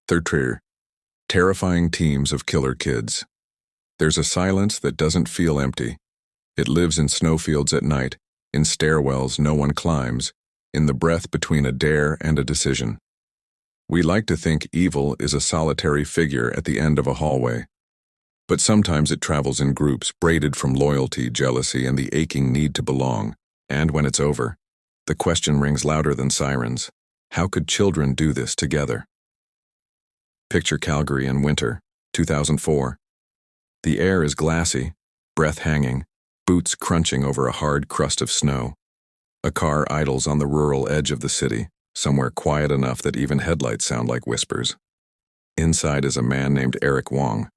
Third trailer. Terrifying teams of killer kids. There's a silence that doesn't feel empty. It lives in snowfields at night, in stairwells no one climbs, in the breath between a dare and a decision. We like to think evil is a solitary figure at the end of a hallway. But sometimes it travels in groups, braided from loyalty, jealousy, and the aching need to belong. And when it's over, the question rings louder than sirens. How could children do this together? Picture Calgary in winter, 2004. The air is glassy, breath hanging, boots crunching over a hard crust of snow. A car idles on the rural edge of the city, somewhere quiet enough that even headlights sound like whispers. Inside is a man named Eric Wong,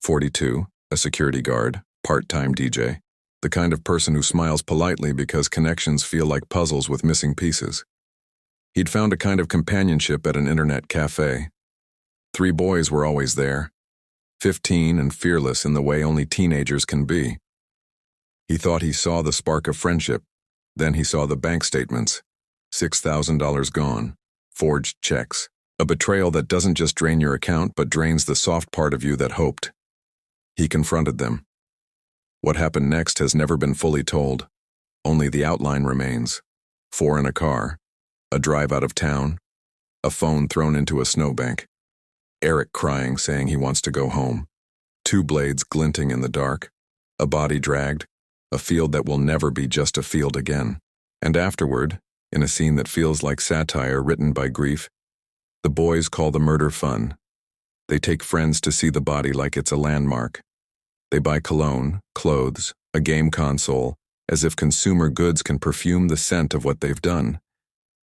42, a security guard, part-time DJ, the kind of person who smiles politely because connections feel like puzzles with missing pieces. He'd found a kind of companionship at an internet cafe. 3 boys were always there, 15 and fearless in the way only teenagers can be. He thought he saw the spark of friendship. Then he saw the bank statements. $6,000 gone, forged checks, a betrayal that doesn't just drain your account but drains the soft part of you that hoped. He confronted them. What happened next has never been fully told. Only the outline remains. 4 in a car, a drive out of town, a phone thrown into a snowbank, Eric crying saying he wants to go home, 2 blades glinting in the dark, a body dragged, a field that will never be just a field again. And afterward, in a scene that feels like satire written by grief, the boys call the murder fun. They take friends to see the body like it's a landmark. They buy cologne, clothes, a game console, as if consumer goods can perfume the scent of what they've done.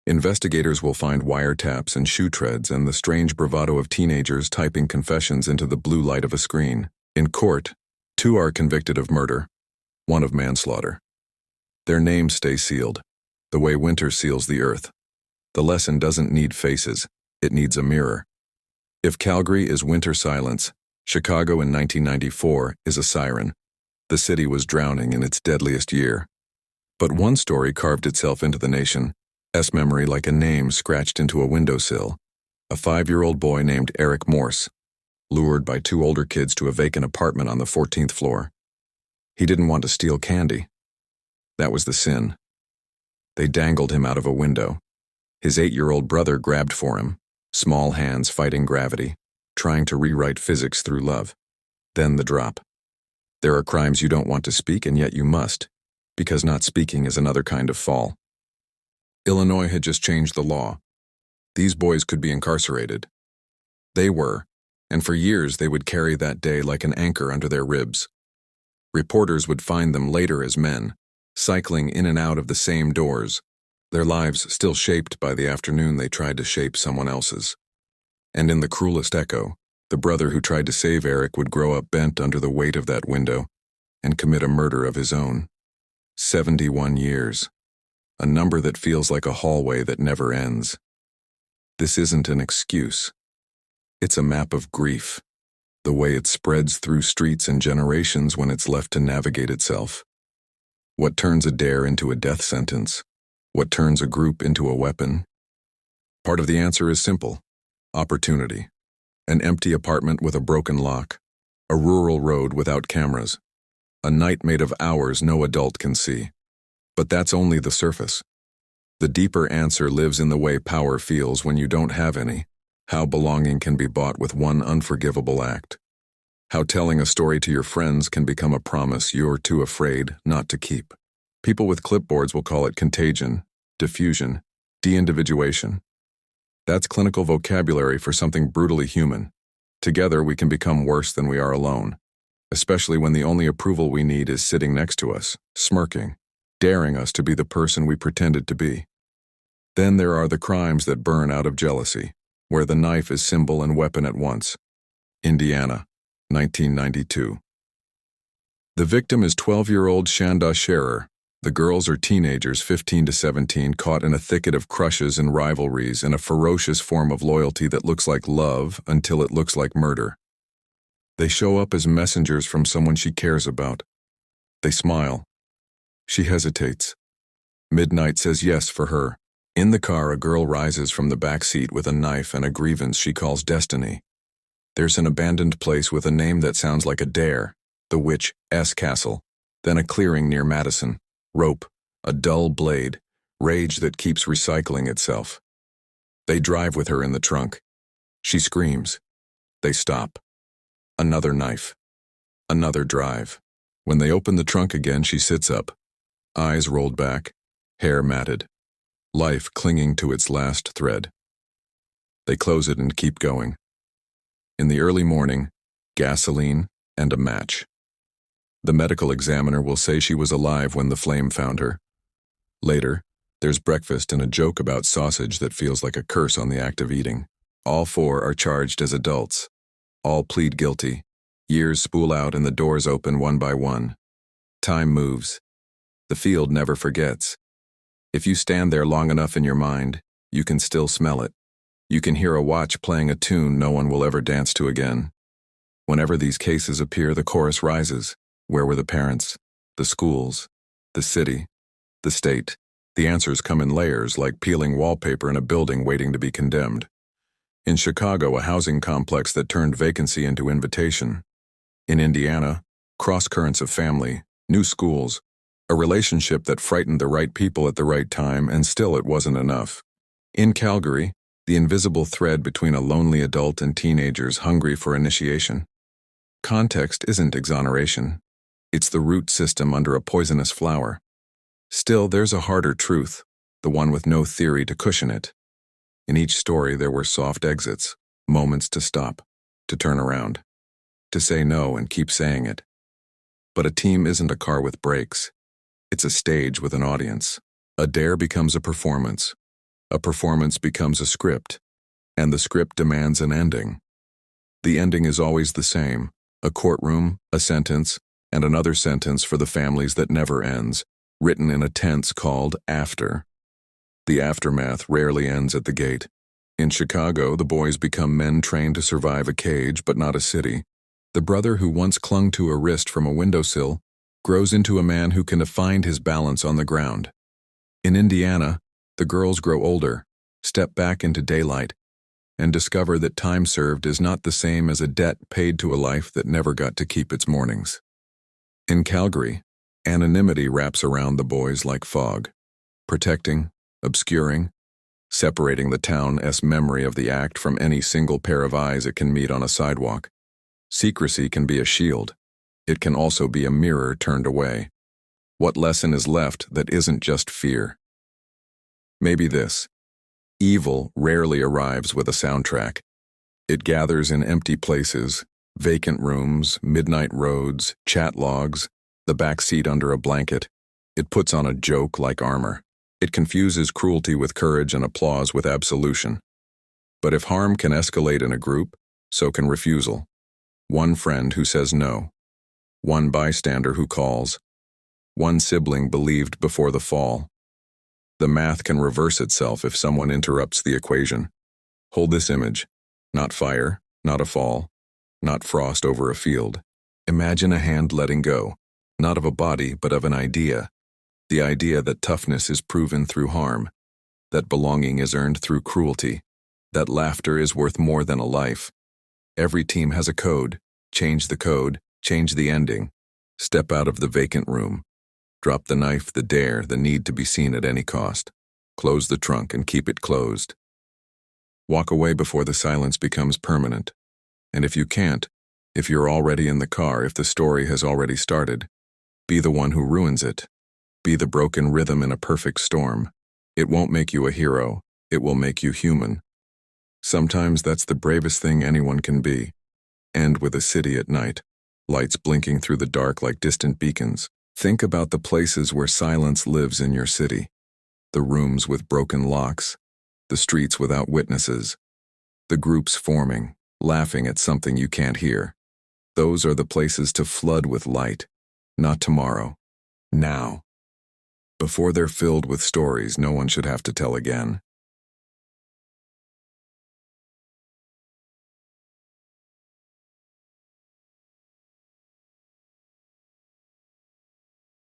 Investigators will find wiretaps and shoe treads and the strange bravado of teenagers typing confessions into the blue light of a screen. In court, 2 are convicted of murder, 1 of manslaughter. Their names stay sealed, the way winter seals the earth. The lesson doesn't need faces, it needs a mirror. If Calgary is winter silence, Chicago in 1994 is a siren. The city was drowning in its deadliest year. But one story carved itself into the nation's memory like a name scratched into a windowsill. A 5-year-old boy named Eric Morse, lured by 2 older kids to a vacant apartment on the 14th floor. He didn't want to steal candy. That was the sin. They dangled him out of a window. His 8-year-old brother grabbed for him, small hands fighting gravity, trying to rewrite physics through love. Then the drop. There are crimes you don't want to speak and yet you must, because not speaking is another kind of fall. Illinois had just changed the law. These boys could be incarcerated. They were, and for years they would carry that day like an anchor under their ribs. Reporters would find them later as men, cycling in and out of the same doors, their lives still shaped by the afternoon they tried to shape someone else's. And in the cruelest echo, the brother who tried to save Eric would grow up bent under the weight of that window and commit a murder of his own. 71 years. A number that feels like a hallway that never ends. This isn't an excuse. It's a map of grief, the way it spreads through streets and generations when it's left to navigate itself. What turns a dare into a death sentence? What turns a group into a weapon? Part of the answer is simple. Opportunity. An empty apartment with a broken lock. A rural road without cameras. A night made of hours no adult can see. But that's only the surface. The deeper answer lives in the way power feels when you don't have any. How belonging can be bought with one unforgivable act. How telling a story to your friends can become a promise you're too afraid not to keep. People with clipboards will call it contagion, diffusion, de-individuation. That's clinical vocabulary for something brutally human. Together we can become worse than we are alone, especially when the only approval we need is sitting next to us, smirking, daring us to be the person we pretended to be. Then there are the crimes that burn out of jealousy, where the knife is symbol and weapon at once. Indiana, 1992. The victim is 12-year-old Shanda Sharer. The girls are teenagers 15 to 17 caught in a thicket of crushes and rivalries and a ferocious form of loyalty that looks like love until it looks like murder. They show up as messengers from someone she cares about. They smile. She hesitates. Midnight says yes for her, In the car, a girl rises from the back seat with a knife and a grievance she calls destiny. There's an abandoned place with a name that sounds like a dare, the Witch S Castle, then a clearing near Madison, rope, a dull blade, rage that keeps recycling itself. They drive with her in the trunk. She screams. They stop. Another knife. Another drive. When they open the trunk again, she sits up, eyes rolled back, hair matted, life clinging to its last thread. They close it and keep going. In the early morning, gasoline and a match. The medical examiner will say she was alive when the flame found her. Later, there's breakfast and a joke about sausage that feels like a curse on the act of eating. All four are charged as adults. All plead guilty. Years spool out and the doors open one by one. Time moves. The field never forgets. If you stand there long enough in your mind, you can still smell it. You can hear a watch playing a tune no one will ever dance to again. Whenever these cases appear, the chorus rises. Where were the parents? The schools? The city? The state? The answers come in layers, like peeling wallpaper in a building waiting to be condemned. In Chicago, a housing complex that turned vacancy into invitation. In Indiana, cross-currents of family, new schools, a relationship that frightened the right people at the right time, and still it wasn't enough. In Calgary, the invisible thread between a lonely adult and teenagers hungry for initiation. Context isn't exoneration. It's the root system under a poisonous flower. Still, there's a harder truth, the one with no theory to cushion it. In each story, there were soft exits, moments to stop, to turn around, to say no and keep saying it. But a team isn't a car with brakes. It's a stage with an audience. A dare becomes a performance becomes a script, and the script demands an ending. The ending is always the same, a courtroom, a sentence, and another sentence for the families that never ends, written in a tense called after. The aftermath rarely ends at the gate. In Chicago, the boys become men trained to survive a cage but not a city. The brother who once clung to a wrist from a windowsill grows into a man who can find his balance on the ground. In Indiana, the girls grow older, step back into daylight, and discover that time served is not the same as a debt paid to a life that never got to keep its mornings. In Calgary, anonymity wraps around the boys like fog, protecting, obscuring, separating the town's memory of the act from any single pair of eyes it can meet on a sidewalk. Secrecy can be a shield. It can also be a mirror turned away. What lesson is left that isn't just fear? Maybe this. Evil rarely arrives with a soundtrack. It gathers in empty places, vacant rooms, midnight roads, chat logs, the back seat under a blanket. It puts on a joke like armor. It confuses cruelty with courage and applause with absolution. But if harm can escalate in a group, so can refusal. One friend who says no. One bystander who calls. One sibling believed before the fall. The math can reverse itself if someone interrupts the equation. Hold this image. Not fire, not a fall, not frost over a field. Imagine a hand letting go, not of a body, but of an idea. The idea that toughness is proven through harm, that belonging is earned through cruelty, that laughter is worth more than a life. Every team has a code. Change the code, change the ending. Step out of the vacant room. Drop the knife, the dare, the need to be seen at any cost. Close the trunk and keep it closed. Walk away before the silence becomes permanent. And if you can't, if you're already in the car, if the story has already started, be the one who ruins it. Be the broken rhythm in a perfect storm. It won't make you a hero. It will make you human. Sometimes that's the bravest thing anyone can be. End with a city at night, lights blinking through the dark like distant beacons. Think about the places where silence lives in your city. The rooms with broken locks, the streets without witnesses, the groups forming, laughing at something you can't hear. Those are the places to flood with light, not tomorrow, now. Before they're filled with stories no one should have to tell again.